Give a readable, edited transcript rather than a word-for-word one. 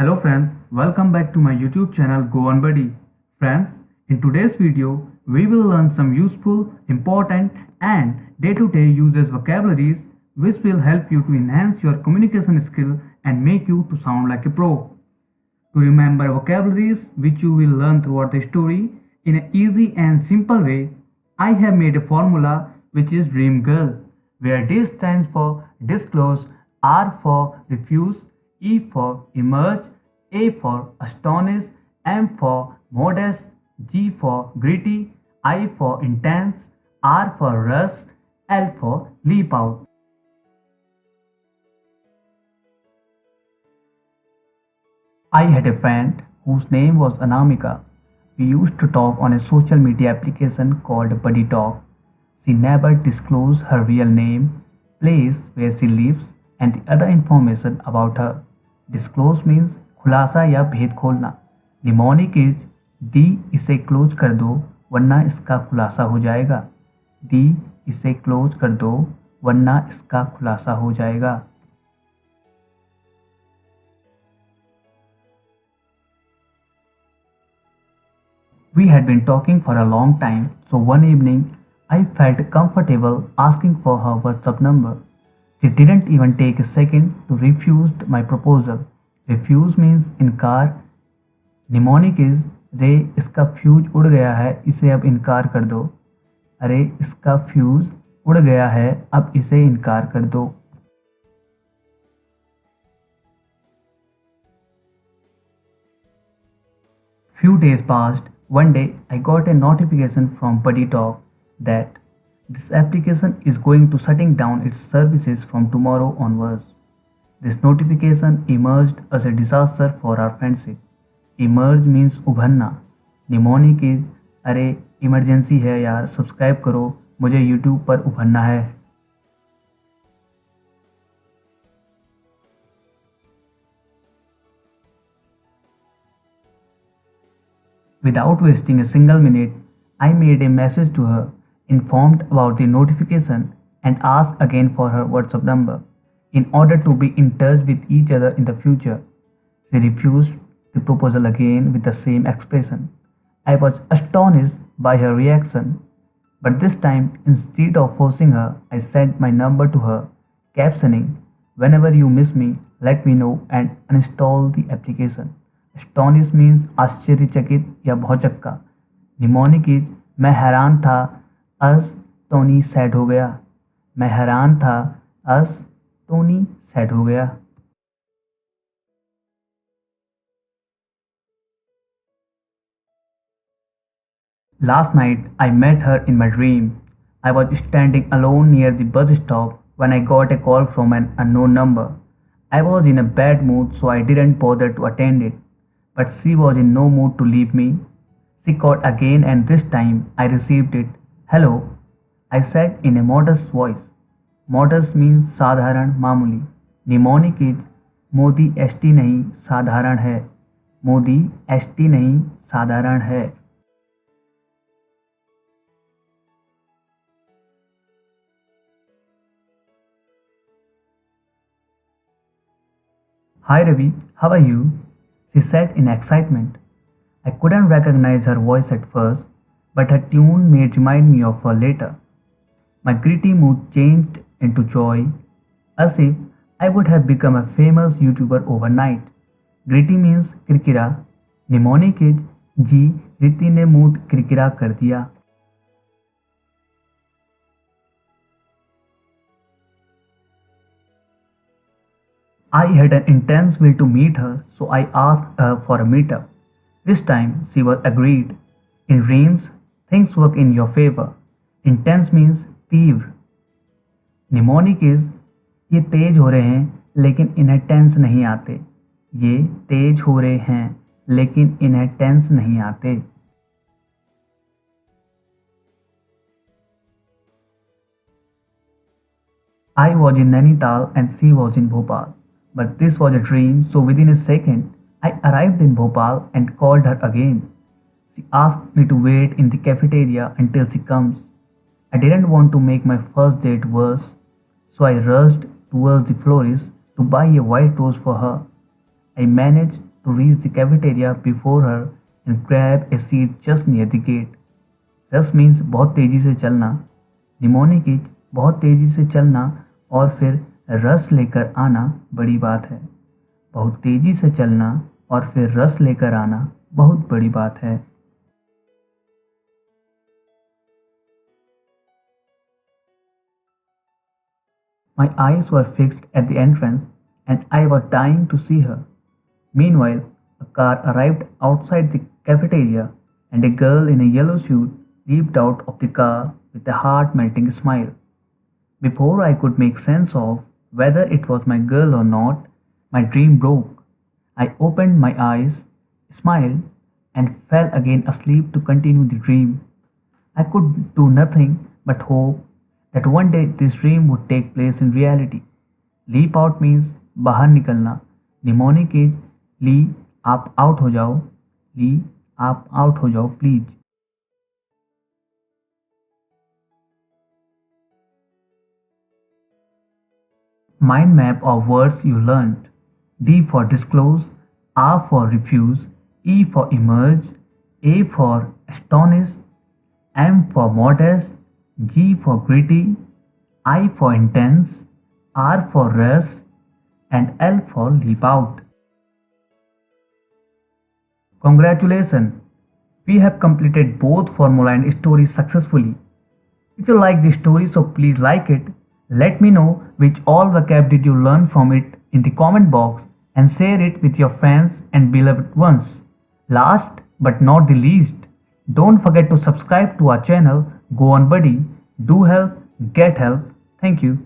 Hello friends, welcome back to my YouTube channel Go On Buddy. Friends, in today's video, we will learn some useful, important and day-to-day uses vocabularies which will help you to enhance your communication skill and make you to sound like a pro. To remember vocabularies which you will learn throughout the story in an easy and simple way, I have made a formula which is Dream Girl, where D stands for disclose, R for refuse, E for emerge, A for astonish, M for modest, G for gritty, I for intense, R for rust, L for leap out. I had a friend whose name was Anamika. We used to talk on a social media application called Buddy Talk. She never disclosed her real name, place where she lives, and the other information about her. Disclose means खुलासा या भेद खोलना. Mnemonic is the इसे close कर दो वरना इसका खुलासा हो जाएगा. दी इसे क्लोज कर दो वरना इसका खुलासा हो जाएगा. We had been talking for a long time, so one evening I felt comfortable asking for her WhatsApp number. She didn't even take a second to refuse my proposal. Refuse means इनकार. Mnemonic is रे इसका fuse उड़ गया है इसे अब इनकार कर दो. अरे इसका फ्यूज उड़ गया है अब इसे इनकार कर दो. Few days passed. One day I got a notification from Buddy Talk that this application is going to shutting down its services from tomorrow onwards. This notification emerged as a disaster for our friendship. Emerge means उभरना. Mnemonic is अरे emergency है यार subscribe करो मुझे YouTube पर उभरना है. Without wasting a single minute, I made a message to her, informed about the notification, and asked again for her WhatsApp number in order to be in touch with each other in the future. She refused the proposal again with the same expression. I was astonished by her reaction, but this time, instead of forcing her, I sent my number to her, captioning, whenever you miss me, let me know and uninstall the application. Astonish means आश्चर्यचकित या भौचक्का. Mnemonic is मैं हैरान था अस Tony sad हो गया. मैं हैरान था अस टोनी सैड हो गया. Last night I met her in my dream. I was standing alone near the bus stop when I got a call from an unknown number. I was in a bad mood so I didn't bother to attend it. But she was in no mood to leave me. She called again and this time I received it. Hello, I said in a modest voice. Modest means साधारण मामूली. Mnemonic is Modi ST नहीं साधारण है. Modi ST नहीं साधारण है. Hi Ravi, how are you? She said in excitement. I couldn't recognize her voice at first, but her tune may remind me of her later. My gritty mood changed into joy, as if I would have become a famous YouTuber overnight. Gritty means किरकिरा. Mnemonic is जी रीति ने mood किरकिरा कर दिया. I had an intense will to meet her, so I asked her for a meetup. This time she was agreed. In dreams, things work in your favor. Intense means तीव्र. Mnemonic is ये तेज हो रहे हैं लेकिन इन्हें tense नहीं आते. ये तेज हो रहे हैं लेकिन इन्हें टेंस नहीं आते. I was in Nainital and she was in Bhopal. But this was a dream, so within a second, I arrived in Bhopal and called her again. She asked me to wait in the cafeteria until she comes. I didn't want to make my first date worse, so I rushed towards the florist to buy a white rose for her. I managed to reach the cafeteria before her and grab a seat just near the gate. रस means बहुत तेज़ी से चलना, mnemonic is बहुत तेज़ी से चलना और फिर रस लेकर आना बड़ी बात है। बहुत तेज़ी से चलना और फिर रस लेकर आना बहुत बड़ी बात है। My eyes were fixed at the entrance and I was dying to see her. Meanwhile, a car arrived outside the cafeteria and a girl in a yellow suit leaped out of the car with a heart melting smile. Before I could make sense of whether it was my girl or not, my dream broke. I opened my eyes, smiled, and fell again asleep to continue the dream. I could do nothing but hope that one day this dream would take place in reality. Leap out means बाहर निकलना. Mnemonic is ली आप out हो जाओ. ली आप out हो जाओ please. Mind map of words you learned. D for disclose, R for refuse, E for emerge, A for astonish, M for modest, G for gritty, I for intense, R for rest, and L for leap out. Congratulations! We have completed both formula and stories successfully. If you like the story, so please like it. Let me know which all vocab did you learn from it in the comment box and share it with your friends and beloved ones. Last but not the least, don't forget to subscribe to our channel. Go on buddy, do help, get help. Thank you.